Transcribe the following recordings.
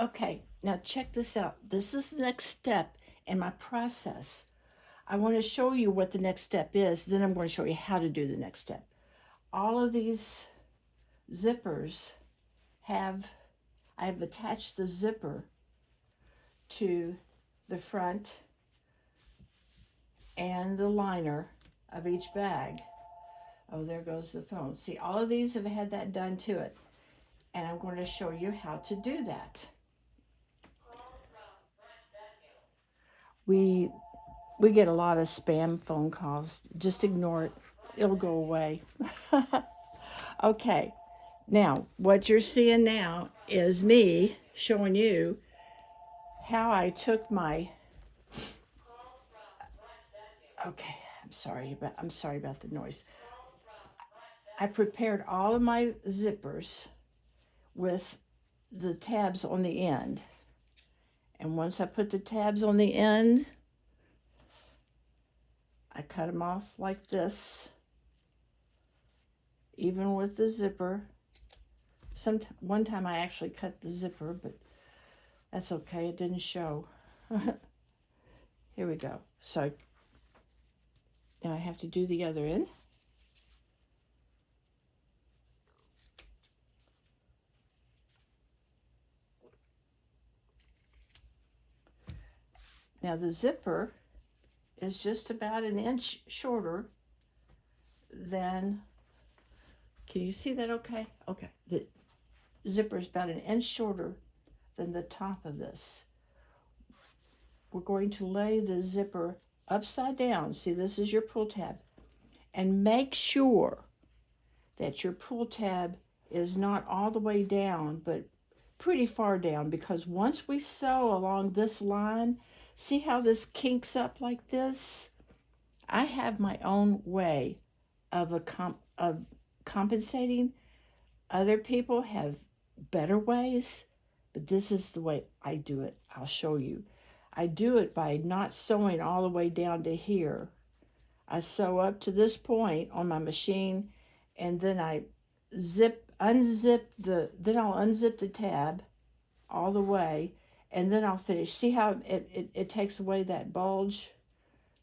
Okay, now check this out. This is the next step in my process. I want to show you what the next step is, then I'm going to show you how to do the next step. All of these zippers I have attached the zipper to the front and the liner of each bag. Oh, there goes the phone. See, all of these have had that done to it, and I'm going to show you how to do that. We we get a lot of spam phone calls. Just ignore it. It'll go away. Okay. Now, what you're seeing now is me showing you how I took my okay, I'm sorry about the noise. I prepared all of my zippers with the tabs on the end. And once I put the tabs on the end, I cut them off like this, even with the zipper. One time I actually cut the zipper, but that's okay, it didn't show. Here we go. So now I have to do the other end. Now the zipper is just about an inch shorter than, can you see that okay? Okay, the zipper is about an inch shorter than the top of this. We're going to lay the zipper upside down. See, this is your pull tab. And make sure that your pull tab is not all the way down, but pretty far down, because once we sew along this line, see how this kinks up like this? I have my own way of compensating. Other people have better ways, but this is the way I do it. I'll show you. I do it by not sewing all the way down to here. I sew up to this point on my machine, and then I then I'll unzip the tab all the way, and then I'll finish. See how it takes away that bulge?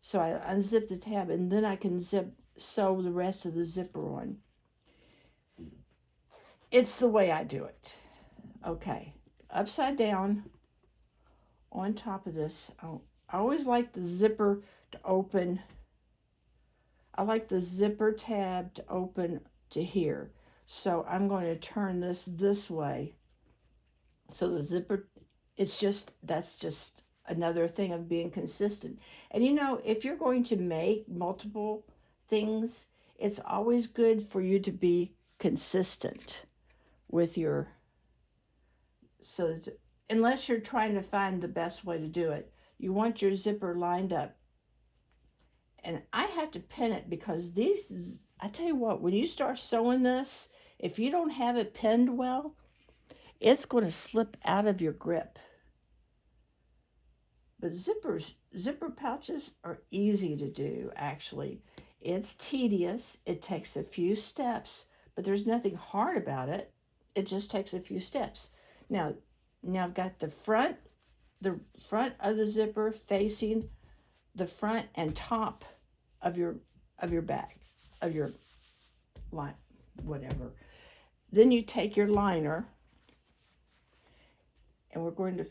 So I unzip the tab, and then I can sew the rest of the zipper on. It's the way I do it. Okay, upside down on top of this. I always like the zipper to open. I like the zipper tab to open to here. So I'm going to turn this way. So the zipper, that's just another thing of being consistent. And you know, if you're going to make multiple things, it's always good for you to be consistent with your, unless you're trying to find the best way to do it, you want your zipper lined up. And I have to pin it because I tell you what, when you start sewing this, if you don't have it pinned well, it's going to slip out of your grip. But zipper pouches are easy to do, actually. It's tedious. It takes a few steps, but there's nothing hard about it. It just takes a few steps. Now I've got the front of the zipper facing the front and top of your bag, of your line, whatever. Then you take your liner, and we're going to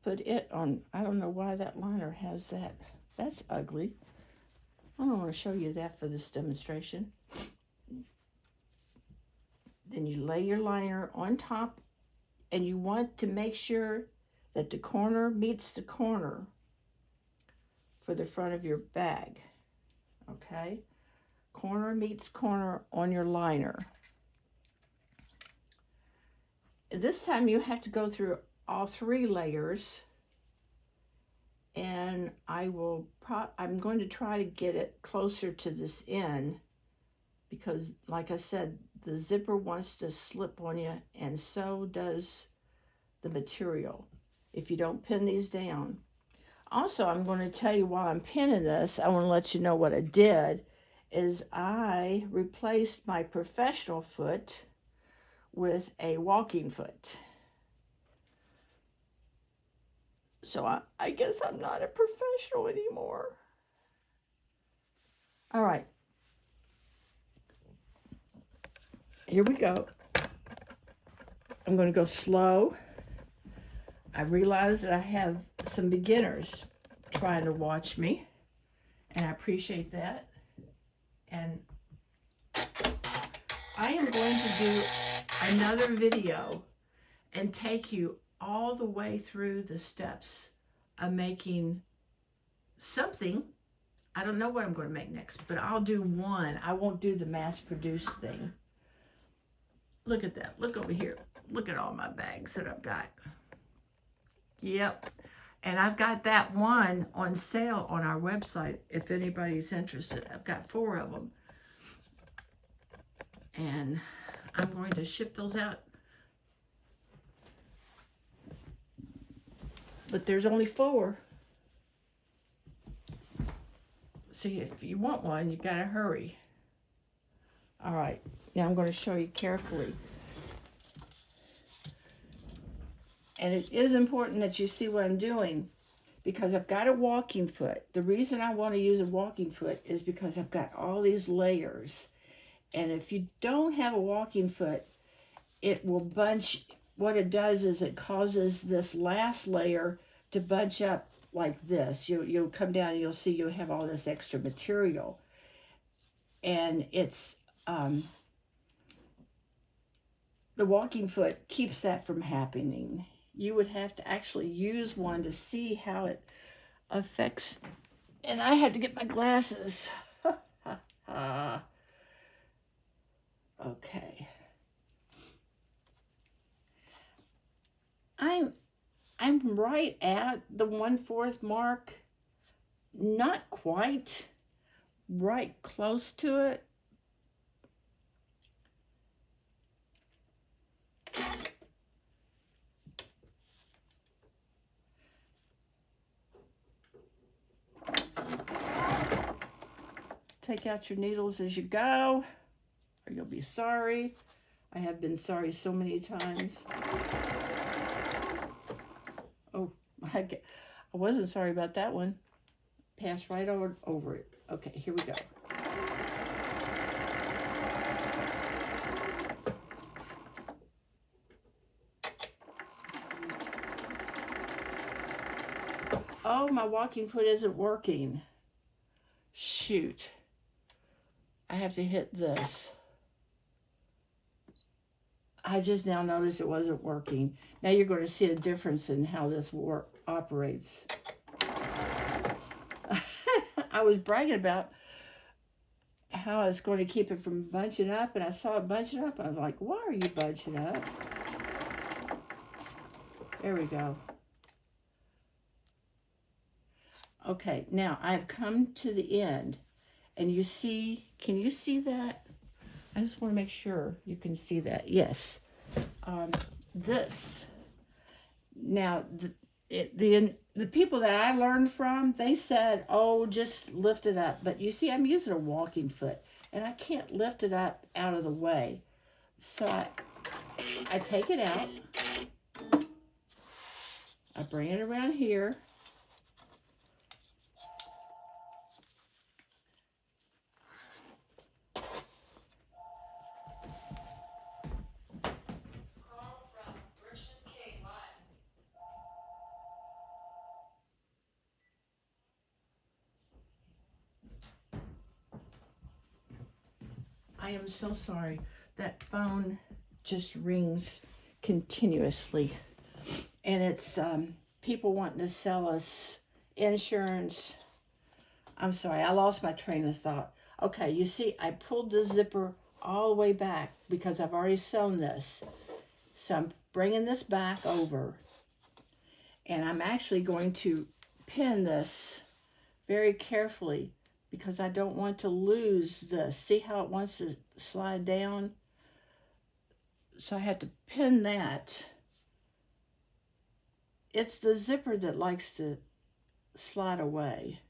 put it on. I don't know why that liner has that. That's ugly. I don't want to show you that for this demonstration. Then you lay your liner on top, and you want to make sure that the corner meets the corner for the front of your bag. Okay? Corner meets corner on your liner. This time you have to go through all 3 layers, and I'm going to try to get it closer to this end, because like I said, the zipper wants to slip on you, and so does the material if you don't pin these down. Also, I'm going to tell you while I'm pinning this, I want to let you know what I did is I replaced my professional foot with a walking foot. So I guess I'm not a professional anymore. All right. Here we go. I'm going to go slow. I realize that I have some beginners trying to watch me, and I appreciate that. And I am going to do another video and take you all the way through the steps of making something. I don't know what I'm going to make next, but I'll do one. I won't do the mass-produced thing. Look at that. Look over here. Look at all my bags that I've got. Yep. And I've got that one on sale on our website if anybody's interested. I've got 4 of them. And I'm going to ship those out. But there's only 4. See, if you want one, you gotta hurry. All right, now I'm going to show you carefully. And it is important that you see what I'm doing because I've got a walking foot. The reason I want to use a walking foot is because I've got all these layers. And if you don't have a walking foot, it will bunch. What it does is it causes this last layer to bunch up like this. You'll come down and you'll see you have all this extra material. And it's, the walking foot keeps that from happening. You would have to actually use one to see how it affects. And I had to get my glasses. Okay. I'm right at the 1/4 mark. Not quite. Right close to it. Take out your needles as you go, or you'll be sorry. I have been sorry so many times. Oh, I wasn't sorry about that one. Pass right over it. Okay, here we go. Oh, my walking foot isn't working. Shoot. I have to hit this. I just now noticed it wasn't working. Now you're going to see a difference in how this operates. I was bragging about how I was going to keep it from bunching up, and I saw it bunching up. I was like, why are you bunching up? There we go. Okay, now I've come to the end, and you see, can you see that? I just want to make sure you can see that. Yes. This. Now, the people that I learned from, they said, oh, just lift it up. But you see, I'm using a walking foot, and I can't lift it up out of the way. So I take it out. I bring it around here. I am so sorry. That phone just rings continuously. And it's people wanting to sell us insurance. I'm sorry, I lost my train of thought. Okay, you see, I pulled the zipper all the way back because I've already sewn this. So I'm bringing this back over. And I'm actually going to pin this very carefully because I don't want to lose this. See how it wants to slide down? So I have to pin that. It's the zipper that likes to slide away.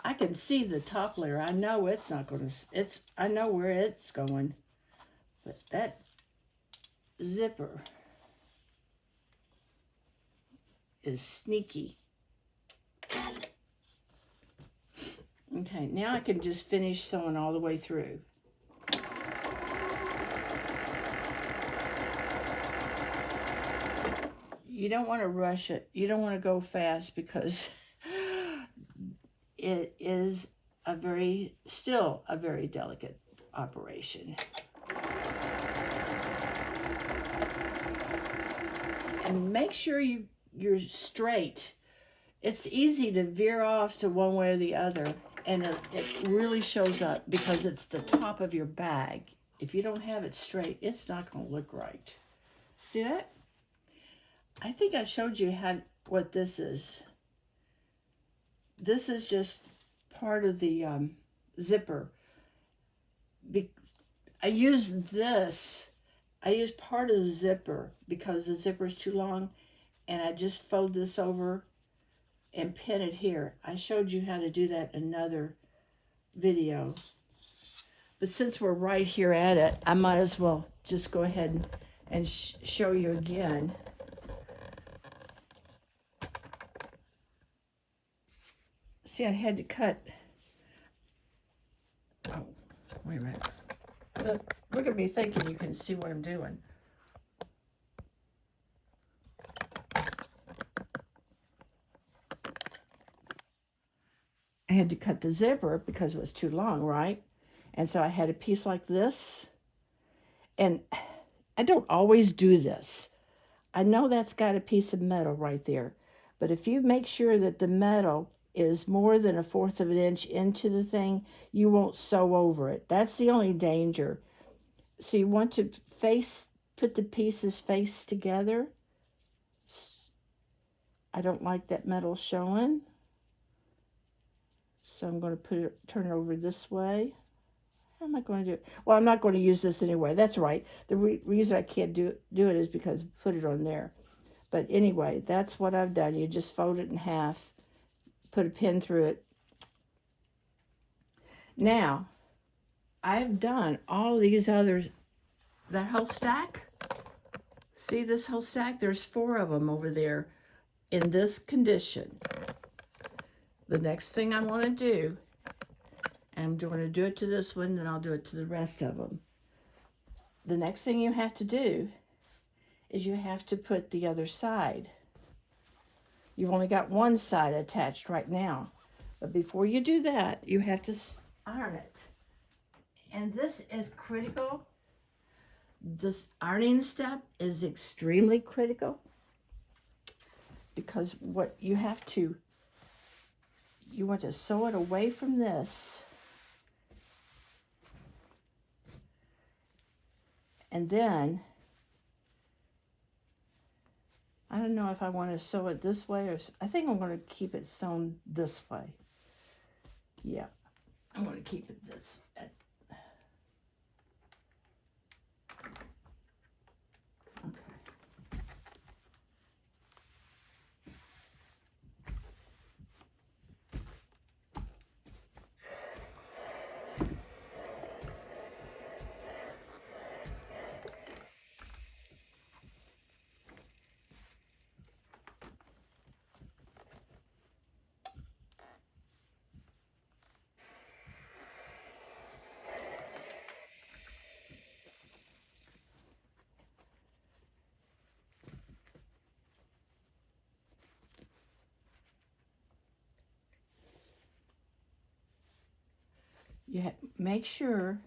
I can see the top layer. I know it's not going to, I know where it's going. But that zipper is sneaky. Okay, now I can just finish sewing all the way through. You don't want to rush it. You don't want to go fast because it is still a very delicate operation. And make sure you're straight. It's easy to veer off to one way or the other, and it really shows up because it's the top of your bag. If you don't have it straight, it's not going to look right. See that? I think I showed you what this is. This is just part of the zipper. I use part of the zipper because the zipper is too long, and I just fold this over and pin it here. I showed you how to do that in another video. But since we're right here at it, I might as well just go ahead and show you again. See, I had to cut. Oh, wait a minute. Look at me thinking you can see what I'm doing. I had to cut the zipper because it was too long, right? And so I had a piece like this. And I don't always do this. I know that's got a piece of metal right there. But if you make sure that the metal is more than 1/4 of an inch into the thing, you won't sew over it. That's the only danger. So you want to put the pieces face together. I don't like that metal showing. So I'm going to turn it over this way. How am I going to do it? Well, I'm not going to use this anyway. That's right. The reason I can't do it is because I put it on there. But anyway, that's what I've done. You just fold it in half, put a pin through it. Now, I've done all these others, that whole stack. See this whole stack? There's 4 of them over there in this condition. The next thing I want to do, and I'm going to do it to this one, then I'll do it to the rest of them. The next thing you have to do is you have to put the other side. You've only got one side attached right now. But before you do that, you have to iron it. And this is critical. This ironing step is extremely critical because what you want to sew it away from this. And then, I don't know if I want to sew it this way or, I think I'm going to keep it sewn this way. Yeah, I'm going to keep it this. Okay. Make sure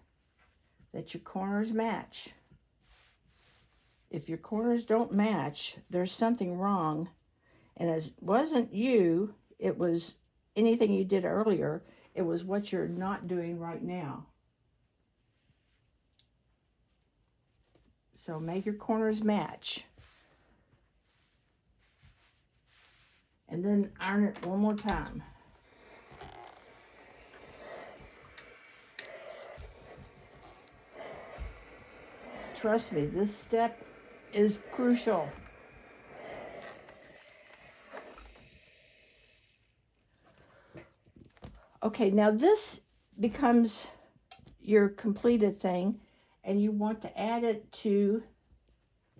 that your corners match. If your corners don't match, there's something wrong. And it wasn't you, it was anything you did earlier. It was what you're not doing right now. So make your corners match. And then iron it one more time. Trust me, this step is crucial. Okay, now this becomes your completed thing, and you want to add it to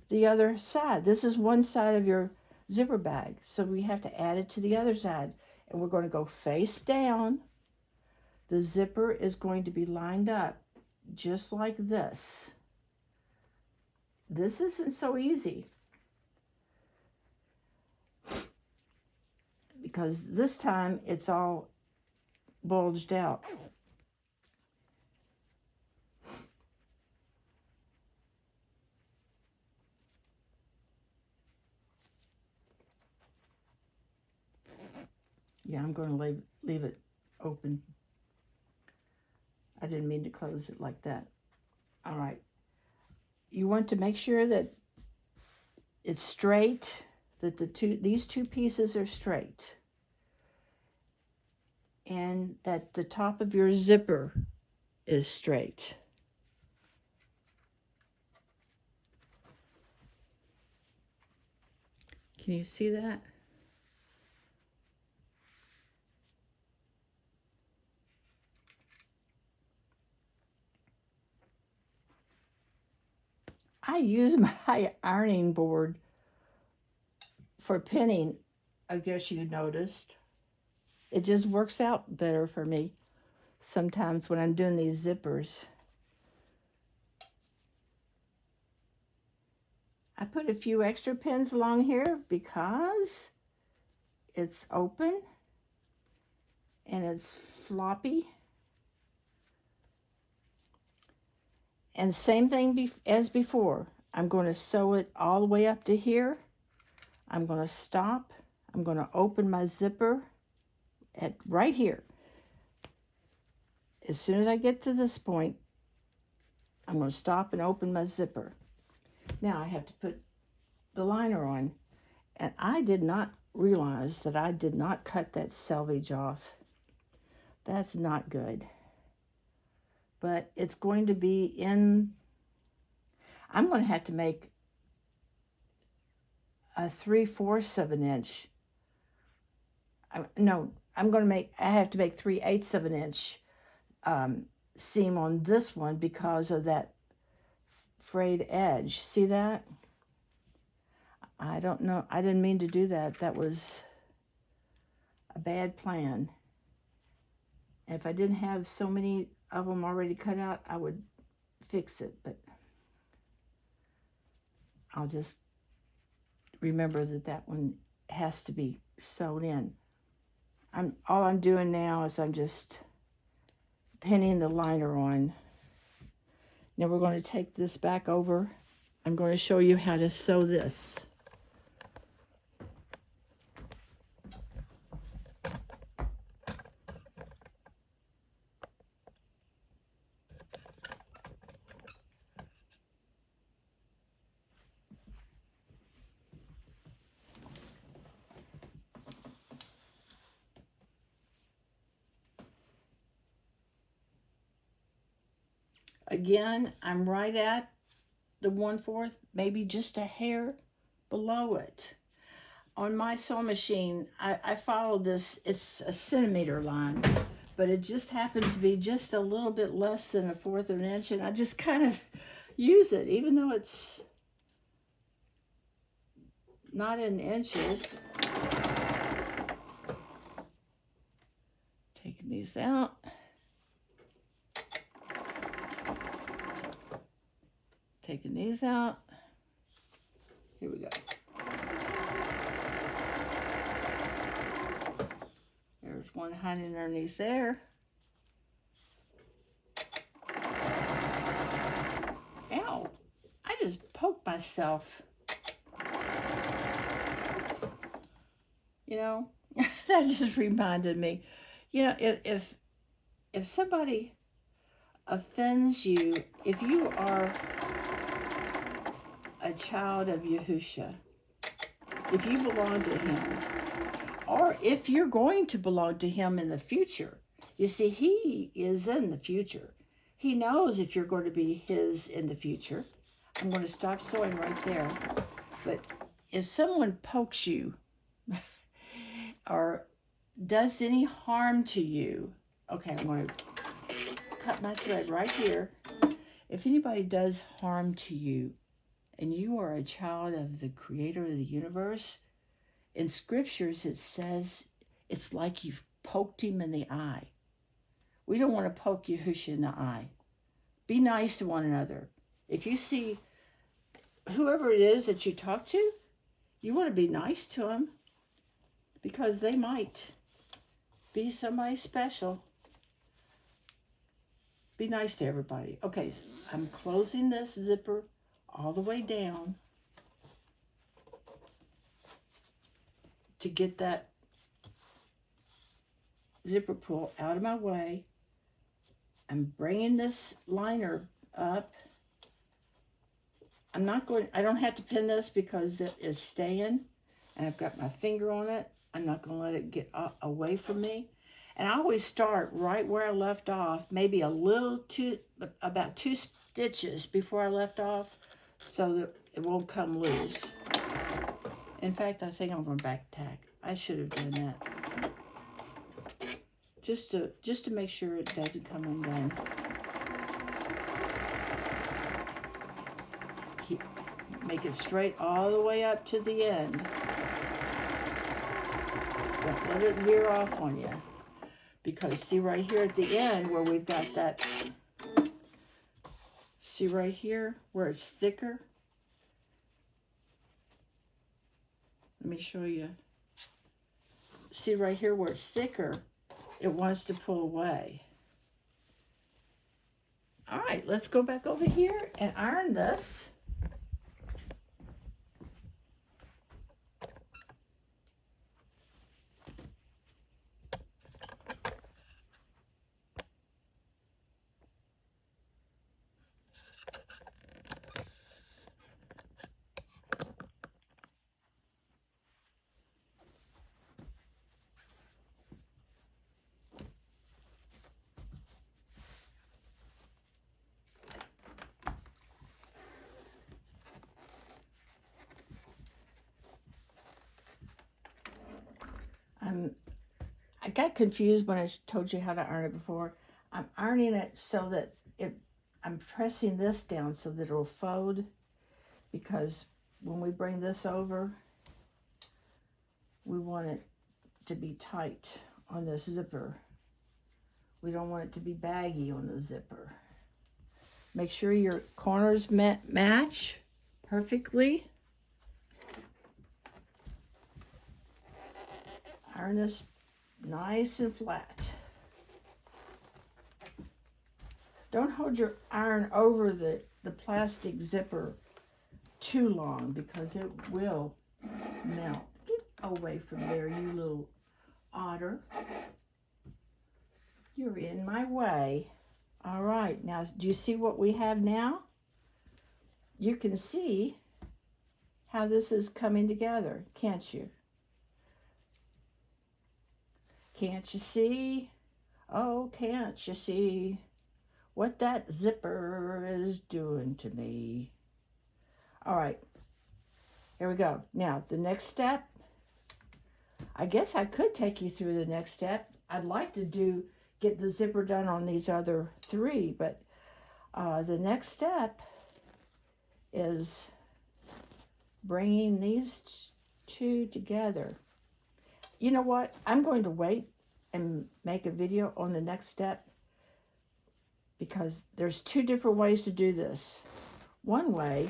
the other side. This is one side of your zipper bag. So we have to add it to the other side. And we're going to go face down. The zipper is going to be lined up just like this. This isn't so easy because this time it's all bulged out. Yeah, I'm going to leave it open. I didn't mean to close it like that. All right. You want to make sure that it's straight, that these two pieces are straight, and that the top of your zipper is straight. Can you see that? I use my ironing board for pinning. I guess you noticed. It just works out better for me sometimes when I'm doing these zippers. I put a few extra pins along here because it's open and it's floppy. And same thing as before. I'm going to sew it all the way up to here. I'm going to stop. I'm going to open my zipper at right here. As soon as I get to this point, I'm going to stop and open my zipper. Now I have to put the liner on. And I did not realize that I did not cut that selvage off. That's not good. But it's going to be in, I'm going to have to make a 3/4 of an inch. I have to make 3/8 of an inch seam on this one because of that frayed edge. See that? I don't know. I didn't mean to do that. That was a bad plan. And if I didn't have so many of them already cut out, I would fix it, but I'll just remember that one has to be sewed in. All I'm doing now is I'm just pinning the liner on. Now we're going to take this back over. I'm going to show you how to sew this. Again, I'm right at the 1/4, maybe just a hair below it. On my sewing machine, I follow this, it's a centimeter line, but it just happens to be just a little bit less than 1/4 of an inch, and I just kind of use it, even though it's not in inches. Taking these out. Taking these out. Here we go. There's one hiding underneath there. Ow! I just poked myself. You know, that just reminded me. You know, if somebody offends you, if you are a child of Yahusha, if you belong to him, or if you're going to belong to him in the future. You see, he is in the future. He knows if you're going to be his in the future. I'm going to stop sewing right there. But if someone pokes you or does any harm to you, okay, I'm going to cut my thread right here. If anybody does harm to you, and you are a child of the creator of the universe, in scriptures it says it's like you've poked him in the eye. We don't want to poke Yahushua in the eye. Be nice to one another. If you see whoever it is that you talk to, you want to be nice to them because they might be somebody special. Be nice to everybody. Okay, I'm closing this zipper all the way down to get that zipper pull out of my way. I'm bringing this liner up. I don't have to pin this because it is staying and I've got my finger on it. I'm not going to let it get away from me. And I always start right where I left off, maybe about 2 stitches before I left off so that it won't come loose. In fact, I think I'm going to back tack. I should have done that. Just to make sure it doesn't come undone. Make it straight all the way up to the end. Don't let it veer off on you. Because see right here at the end where we've got that, see right here where it's thicker? Let me show you. See right here where it's thicker, it wants to pull away. All right, let's go back over here and iron this. I got confused when I told you how to iron it before. I'm ironing it so that I'm pressing this down so that it'll fold, because when we bring this over, we want it to be tight on this zipper. We don't want it to be baggy on the zipper. Make sure your corners match perfectly. Iron this nice and flat. Don't hold your iron over the plastic zipper too long because it will melt. Get away from there, you little otter. You're in my way. All right, now do you see what we have now? You can see how this is coming together, can't you? Can't you see? Oh, can't you see what that zipper is doing to me? All right, here we go. Now, the next step, I guess I could take you through the next step. I'd like to get the zipper done on these other 3, but the next step is bringing these 2 together. You know what? I'm going to wait and make a video on the next step because there's 2 different ways to do this. One way,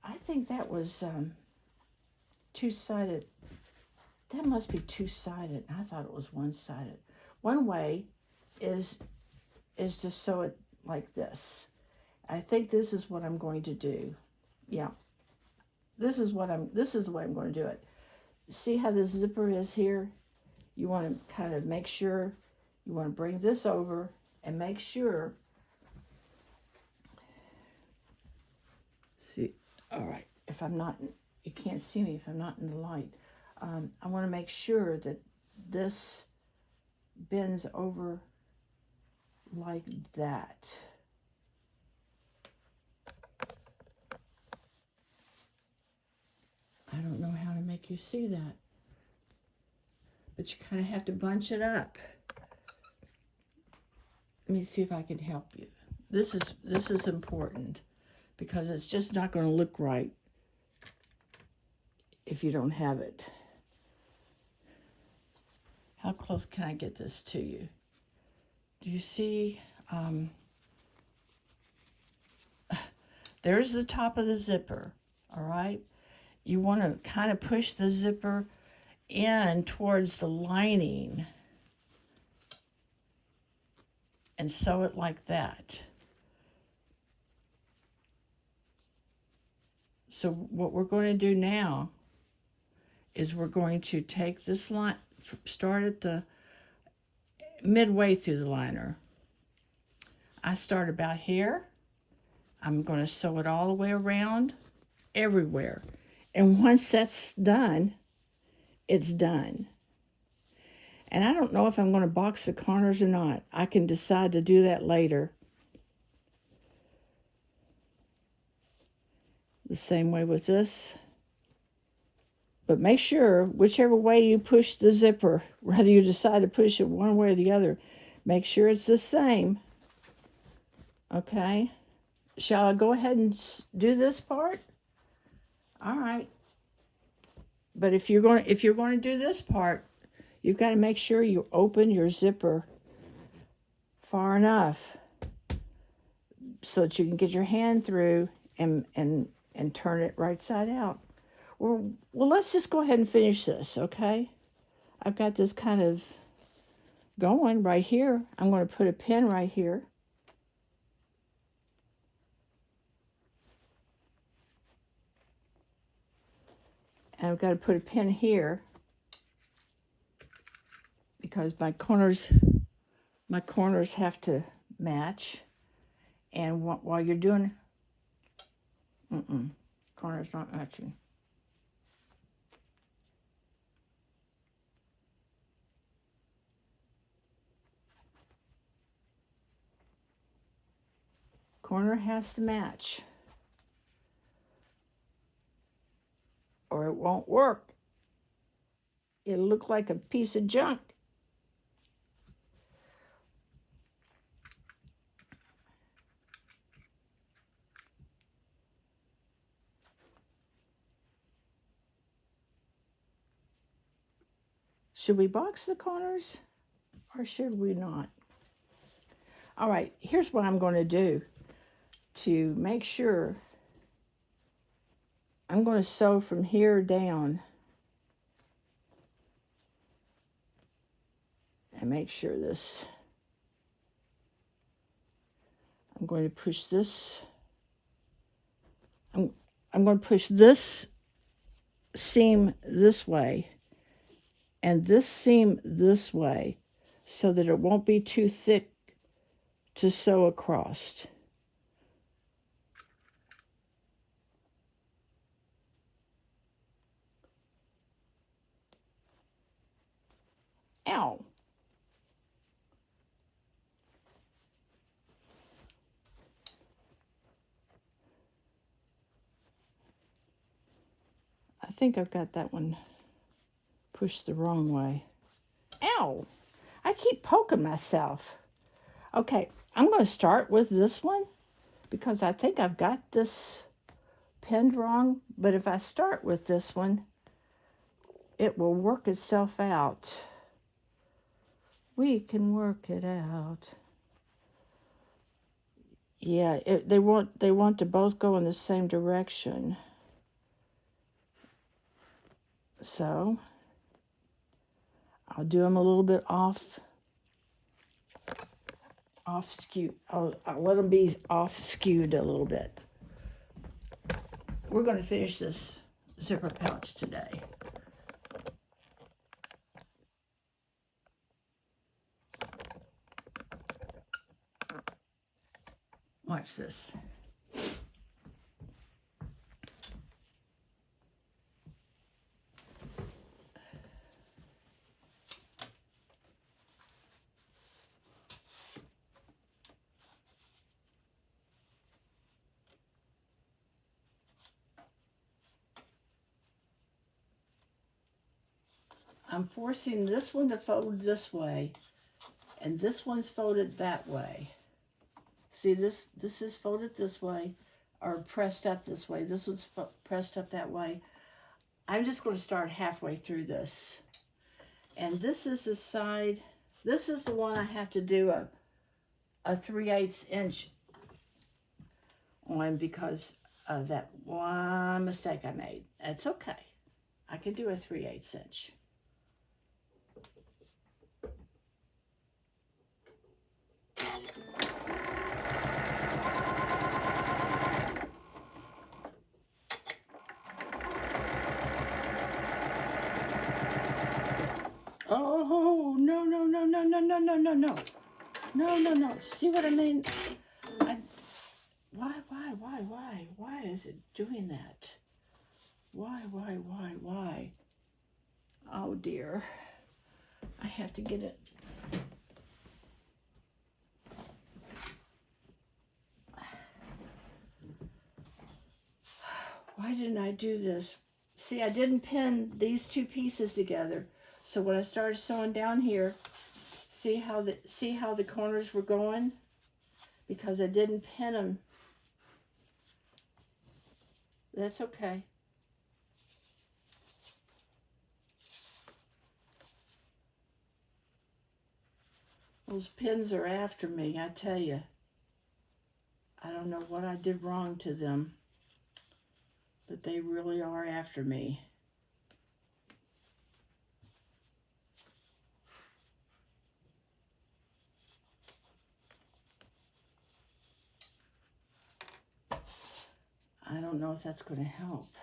I think that was 2-sided. That must be 2-sided. I thought it was 1-sided. One way is to sew it like this. I think this is what I'm going to do. Yeah. This is the way I'm going to do it. See how this zipper is here? You want to kind of make sure, you want to bring this over and make sure. See, all right, if I'm not, you can't see me if I'm not in the light. I want to make sure that this bends over like that. I don't know how to make you see that, but you kind of have to bunch it up. Let me see if I can help you. This is important because it's just not going to look right if you don't have it. How close can I get this to you? Do you see? There's the top of the zipper, all right? You want to kind of push the zipper in towards the lining and sew it like that. So what we're going to do now is we're going to take this line, start at the midway through the liner. I start about here. I'm going to sew it all the way around, everywhere. And once that's done, it's done. And I don't know if I'm going to box the corners or not. I can decide to do that later. The same way with this. But make sure, whichever way you push the zipper, whether you decide to push it one way or the other, make sure it's the same. Okay? Shall I go ahead and do this part? All right. But if you're going to do this part, you've got to make sure you open your zipper far enough so that you can get your hand through and turn it right side out. Well, let's just go ahead and finish this, okay? I've got this kind of going right here. I'm going to put a pin right here. And I've got to put a pin here because my corners have to match. And while you're doing, corners not matching. Corner has to match, or it won't work. It'll look like a piece of junk. Should we box the corners or should we not? All right, here's what I'm going to do to make sure. I'm going to sew from here down and make sure this, I'm going to push this, I'm going to push this seam this way and this seam this way so that it won't be too thick to sew across. Ow. I think I've got that one pushed the wrong way. Ow! I keep poking myself. Okay, I'm going to start with this one because I think I've got this pinned wrong. But if I start with this one, it will work itself out. We can work it out. Yeah, they want to both go in the same direction. So I'll do them a little bit off skew. I'll let them be off skewed a little bit. We're going to finish this zipper pouch today. Watch this. I'm forcing this one to fold this way, and this one's folded that way. See, this is folded this way, or pressed up this way. This one's pressed up that way. I'm just going to start halfway through this. And this is the side, this is the one I have to do a 3/8 inch on because of that one mistake I made. That's okay. I can do a 3/8 inch. Oh, no, no, no, no, no, no, no, no, no. No, no, no. See what I mean? Why is it doing that? Why? Oh, dear. I have to get it. Why didn't I do this? See, I didn't pin these two pieces together. So when I started sewing down here, see how the corners were going? Because I didn't pin them. That's okay. Those pins are after me, I tell you. I don't know what I did wrong to them, but they really are after me. I don't know if that's going to help.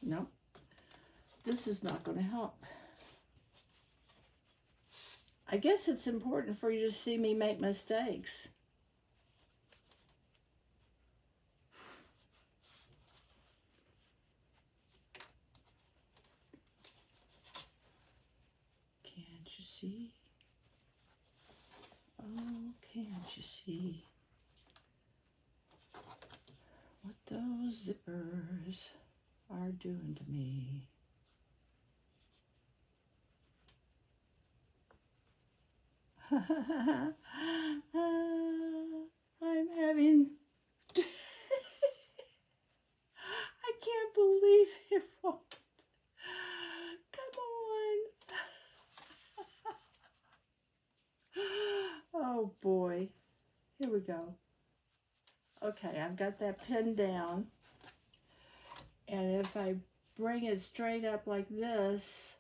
Nope. This is not going to help. I guess it's important for you to see me make mistakes. Can't you see? Oh, can't you see what those zippers are doing to me? I'm having... I can't believe it won't. Come on. Oh boy. Here we go. Okay, I've got that pinned down. And if I bring it straight up like this,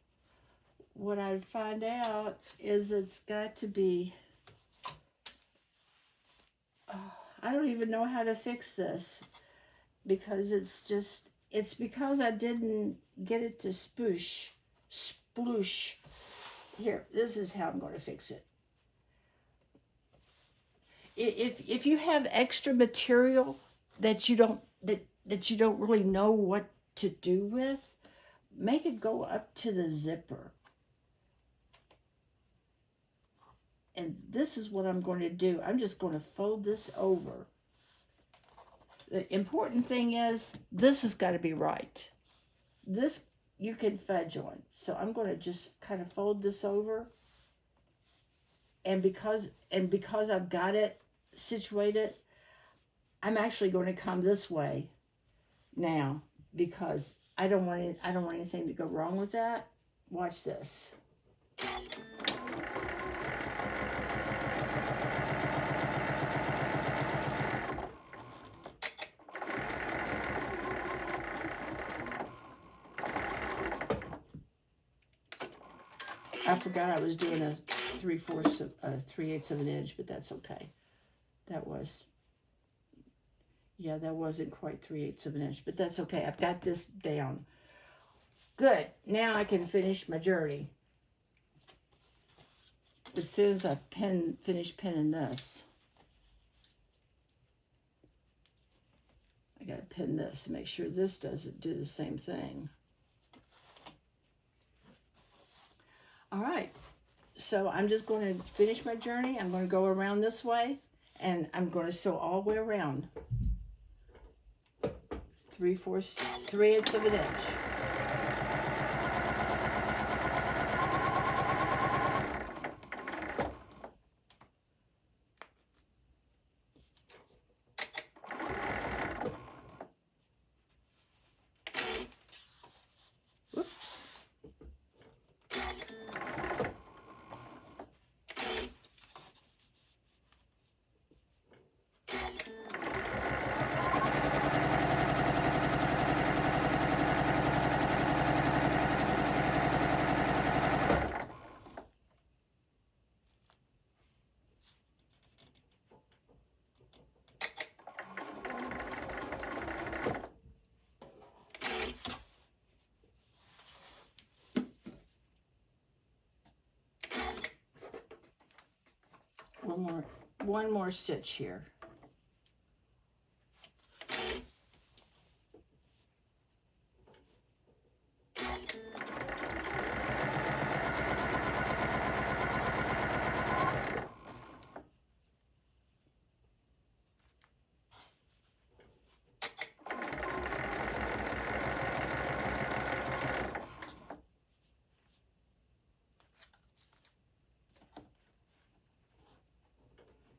what I'd find out is it's got to be, I don't even know how to fix this because it's because I didn't get it to sploosh. Here, this is how I'm going to fix it. If you have extra material that you don't really know what to do with, make it go up to the zipper. And this is what I'm going to do. I'm just going to fold this over. The important thing is, this has got to be right. This you can fudge on. So I'm going to just kind of fold this over. And because I've got it situated, I'm actually going to come this way now because I don't want anything to go wrong with that. Watch this. I forgot I was doing a 3/8 of an inch, but that's okay. That wasn't quite 3/8 of an inch, but that's okay. I've got this down. Good. Now I can finish my journey. As soon as I finish pinning this, I got to pin this to make sure this doesn't do the same thing. All right, so I'm just going to finish my journey. I'm going to go around this way, and I'm going to sew all the way around. 3/8 of an inch. one more stitch here.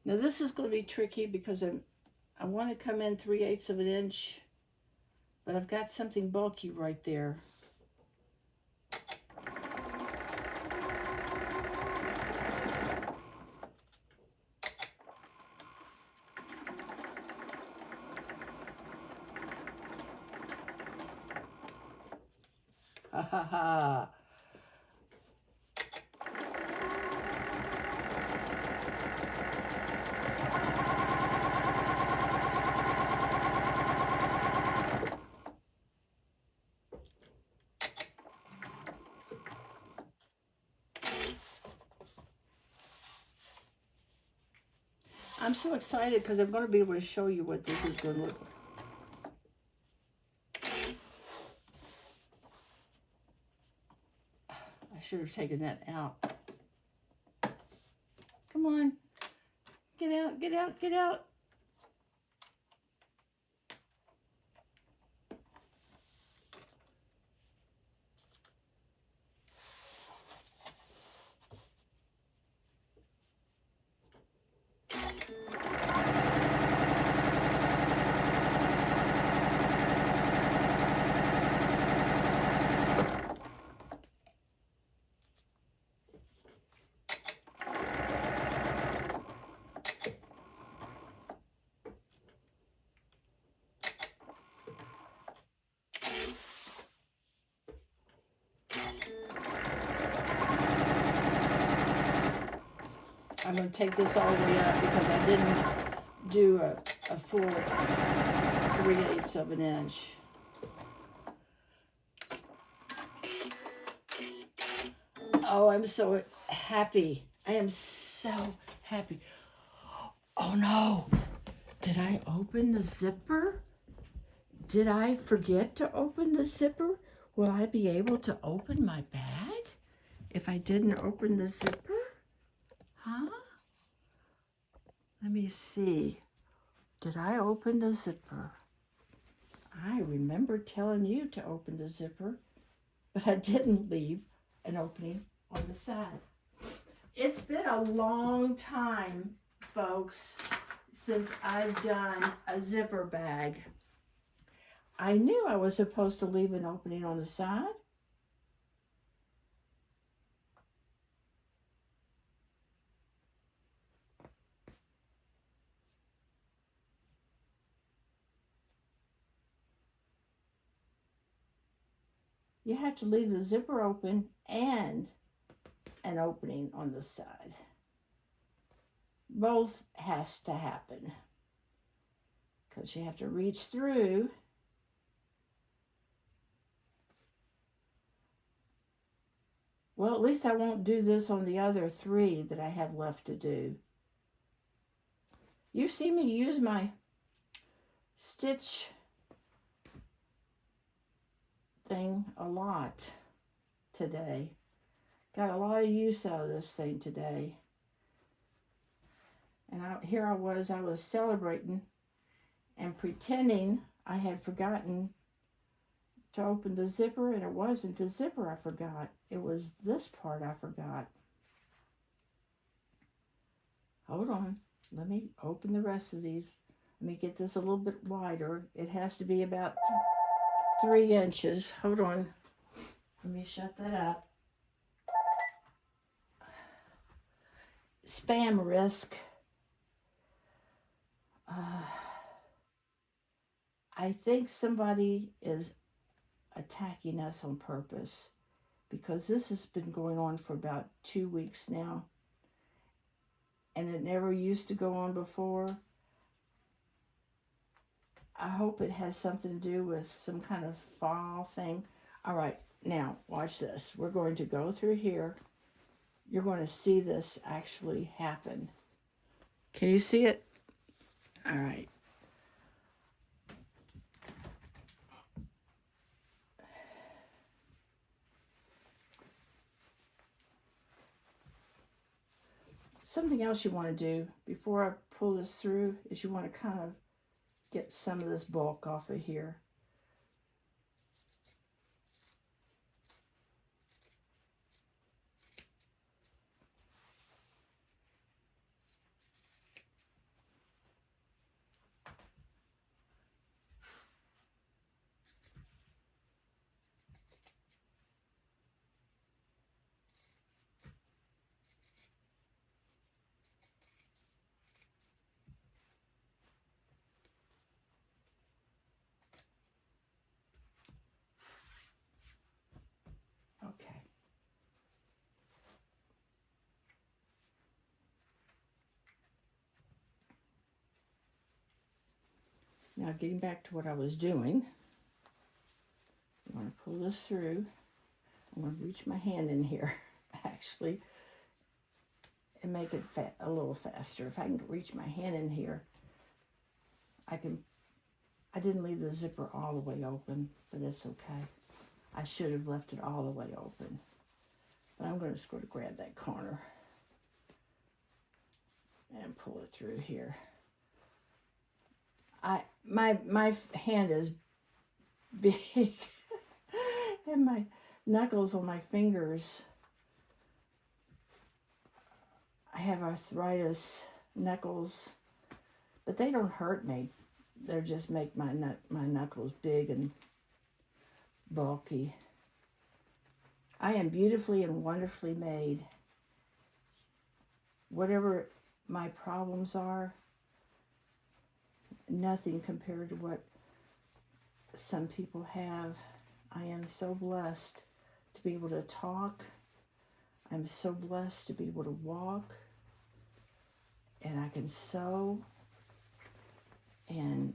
Now this is going to be tricky because I want to come in 3/8 of an inch, but I've got something bulky right there. Ha ha ha. I'm so excited because I'm going to be able to show you what this is going to look like. I should have taken that out. Come on. Get out, get out, get out. I'm going to take this all the way up because I didn't do a full 3/8 of an inch. Oh, I'm so happy. I am so happy. Oh no, did I open the zipper? Did I forget to open the zipper? Will I be able to open my bag if I didn't open the zipper? Huh? Let me see. Did I open the zipper? I remember telling you to open the zipper, but I didn't leave an opening on the side. It's been a long time, folks, since I've done a zipper bag. I knew I was supposed to leave an opening on the side. You have to leave the zipper open and an opening on the side. Both has to happen because you have to reach through. Well, at least I won't do this on the other 3 that I have left to do. You've seen me use my stitch thing a lot today. Got a lot of use out of this thing today. And here I was celebrating and pretending I had forgotten to open the zipper, and it wasn't the zipper I forgot. It was this part I forgot. Hold on. Let me open the rest of these. Let me get this a little bit wider. It has to be about 3 inches. Hold on. Let me shut that up. Spam risk. I think somebody is attacking us on purpose because this has been going on for about 2 weeks now. And it never used to go on before. I hope it has something to do with some kind of fall thing. All right, now watch this. We're going to go through here. You're going to see this actually happen. Can you see it? All right. Something else you want to do before I pull this through is you want to kind of get some of this bulk off of here. Okay. Now getting back to what I was doing, I'm going to pull this through. I'm going to reach my hand in here, actually, and make it a little faster. If I can reach my hand in here, I didn't leave the zipper all the way open, but it's okay. I should have left it all the way open. But I'm going to just go to grab that corner and pull it through here. My hand is big and my knuckles on my fingers. I have arthritis knuckles, but they don't hurt me. They just make my knuckles big and bulky. I am beautifully and wonderfully made. Whatever my problems are, nothing compared to what some people have. I am so blessed to be able to talk. I'm so blessed to be able to walk. And I can sew. And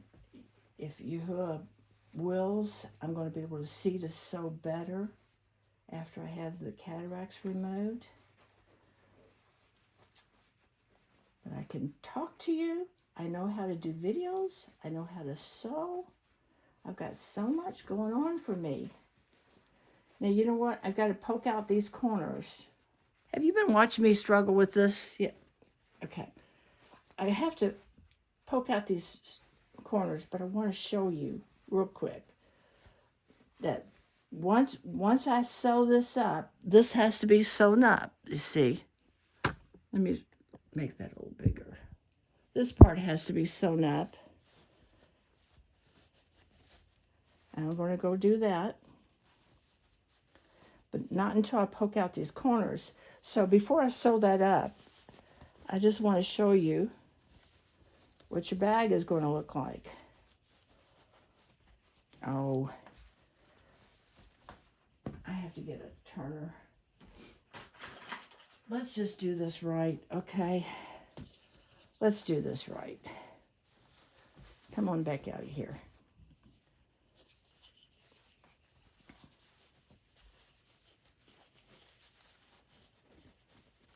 if Yahuwah wills, I'm going to be able to see to sew better after I have the cataracts removed. But I can talk to you. I know how to do videos. I know how to sew. I've got so much going on for me. Now, you know what? I've got to poke out these corners. Have you been watching me struggle with this? Yeah. Okay. I have to poke out these corners, but I want to show you real quick that once I sew this up, this has to be sewn up, you see. Let me make that a little bigger. This part has to be sewn up. And I'm going to go do that. But not until I poke out these corners. So before I sew that up, I just want to show you what your bag is going to look like. Oh, I have to get a turner. Let's just do this right, okay? Let's do this right. Come on back out of here.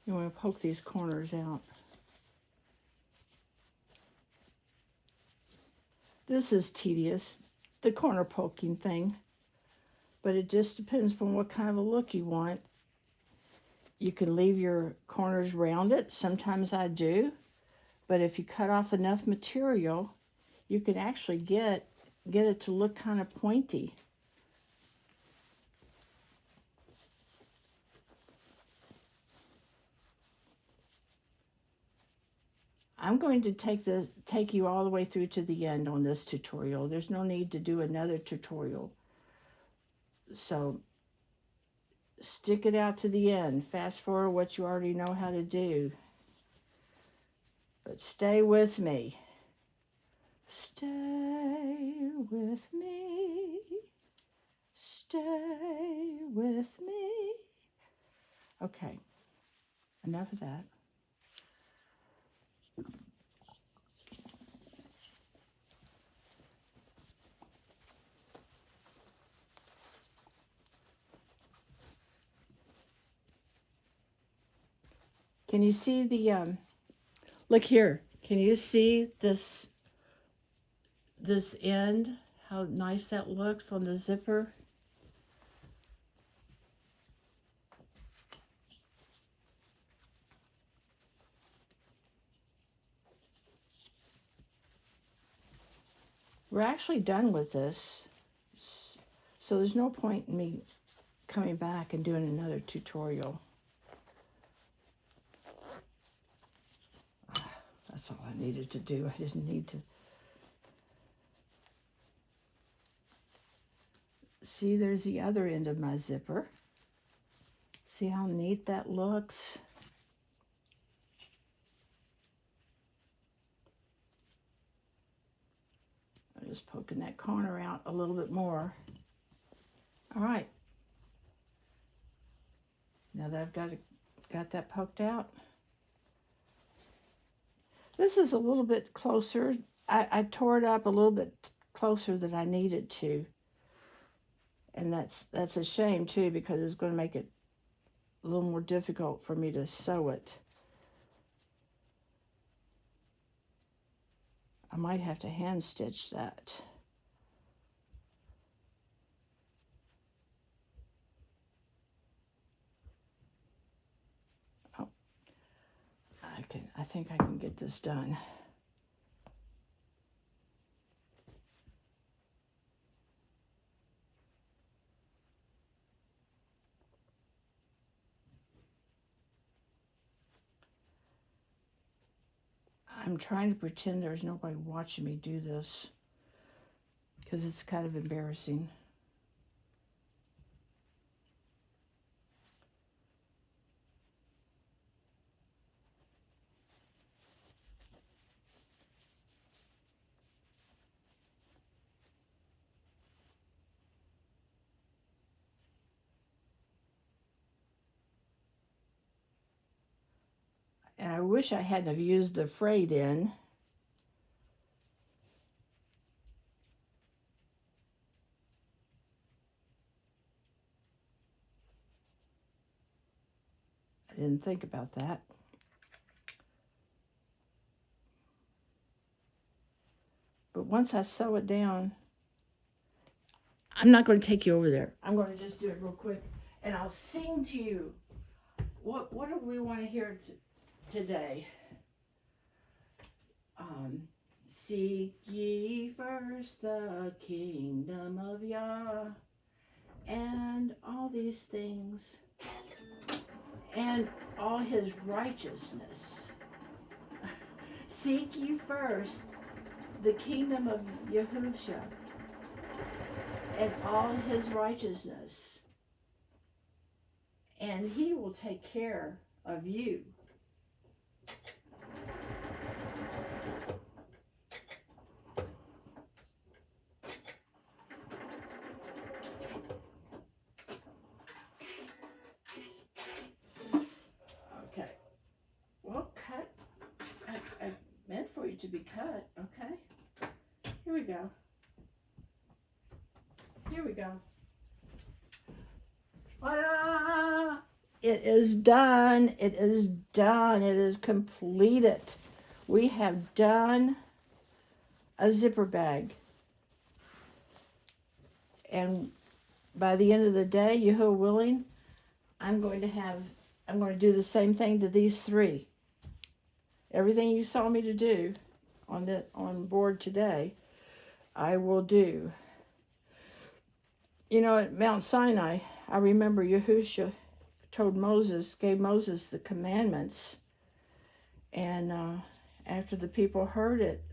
You want to poke these corners out. This is tedious, the corner poking thing, but it just depends upon what kind of a look you want. You can leave your corners rounded. Sometimes I do, but if you cut off enough material, you can actually get it to look kind of pointy. I'm going to take you all the way through to the end on this tutorial. There's no need to do another tutorial. So stick it out to the end. Fast forward what you already know how to do. But stay with me. Stay with me. Stay with me. Okay, enough of that. Can you see the, look here. Can you see this end? How nice that looks on the zipper. We're actually done with this, so there's no point in me coming back and doing another tutorial. That's all I needed to do. I didn't need to. See, there's the other end of my zipper. See how neat that looks? I'm just poking that corner out a little bit more. All right. Now that I've got that poked out. This is a little bit closer. I tore it up a little bit closer than I needed to. And that's a shame too, because it's going to make it a little more difficult for me to sew it. I might have to hand stitch that. Oh, I think I can get this done. I'm trying to pretend there's nobody watching me do this, because it's kind of embarrassing. And I wish I hadn't have used the frayed in. I didn't think about that. But once I sew it down, I'm not going to take you over there. I'm going to just do it real quick, and I'll sing to you. What do we want to hear today? Seek ye first the kingdom of Yah, and all these things, and all his righteousness. Seek ye first the kingdom of Yahushua and all his righteousness, and he will take care of you. Okay. Well, cut. I meant for you to be cut, okay? Here we go. Here we go. Ta-da! It is done. It is done. It is completed. We have done a zipper bag. And by the end of the day, Yahuwah willing, I'm going to do the same thing to these three. Everything you saw me to do on board today, I will do. You know, at Mount Sinai, I remember Yahushua gave Moses the commandments. And after the people heard it,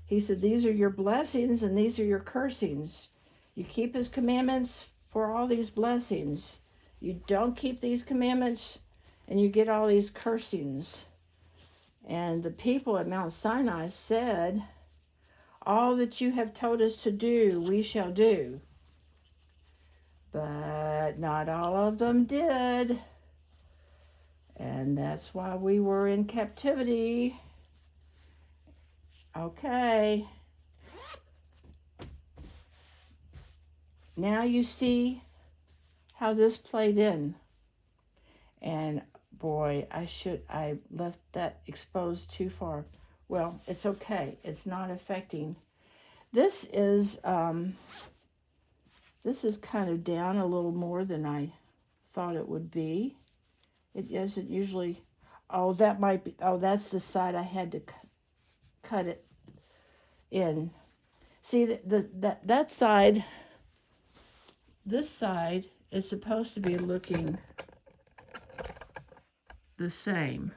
he said, these are your blessings and these are your cursings. You keep his commandments for all these blessings. You don't keep these commandments and you get all these cursings. And the people at Mount Sinai said, all that you have told us to do, we shall do. But not all of them did. And that's why we were in captivity. Okay. Now you see how this played in. And boy, I left that exposed too far. Well, it's okay. It's not affecting. This is kind of down a little more than I thought it would be. It doesn't usually, oh, that might be, oh, that's the side I had to cut it in. See, that side, this side is supposed to be looking the same.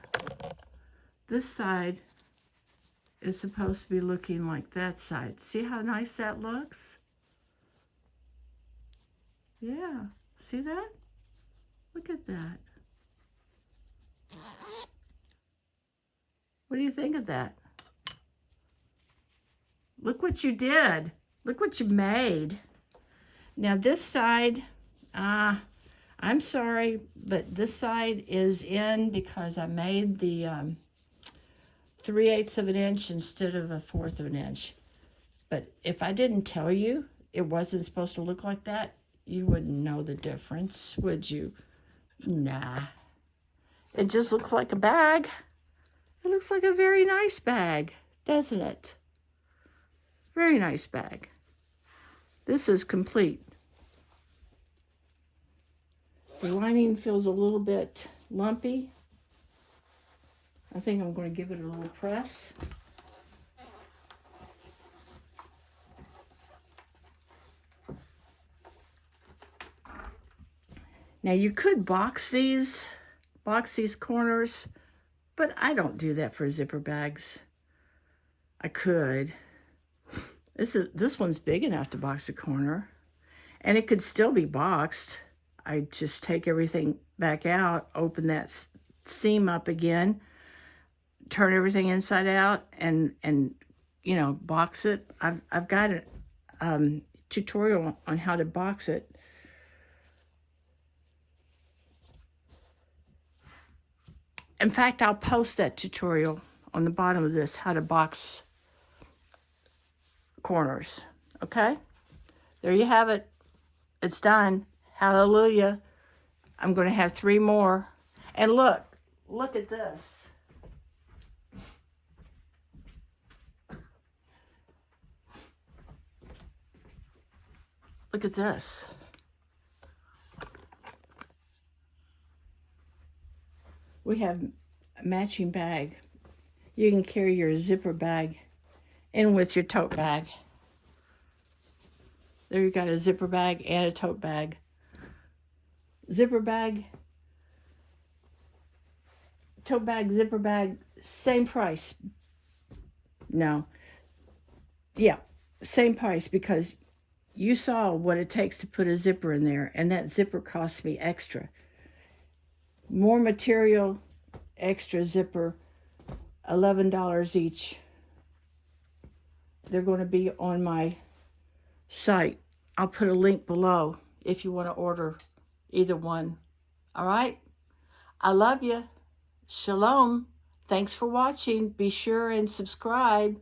This side is supposed to be looking like that side. See how nice that looks? Yeah, see that? Look at that. What do you think of that? Look what you did. Look what you made. Now this side, I'm sorry, but this side is in because I made the 3/8 of an inch instead of a 1/4 of an inch. But if I didn't tell you it wasn't supposed to look like that, you wouldn't know the difference, would you? Nah. It just looks like a bag. It looks like a very nice bag, doesn't it? Very nice bag. This is complete. The lining feels a little bit lumpy. I think I'm going to give it a little press. Now you could box these corners, but I don't do that for zipper bags. I could. This one's big enough to box a corner, and it could still be boxed. I just take everything back out, open that seam up again, turn everything inside out, and you know, box it. I've got a tutorial on how to box it. In fact, I'll post that tutorial on the bottom of this, how to box corners. Okay? There you have it. It's done. Hallelujah. I'm going to have 3 more. And look at this. Look at this. We have a matching bag. You can carry your zipper bag in with your tote bag. There you got a zipper bag and a tote bag. Zipper bag, tote bag, zipper bag, same price. No. Yeah, same price because you saw what it takes to put a zipper in there, and that zipper costs me extra. More material, extra zipper, $11 each. They're going to be on my site. I'll put a link below if you want to order either one. All right? I love you. Shalom. Thanks for watching. Be sure and subscribe.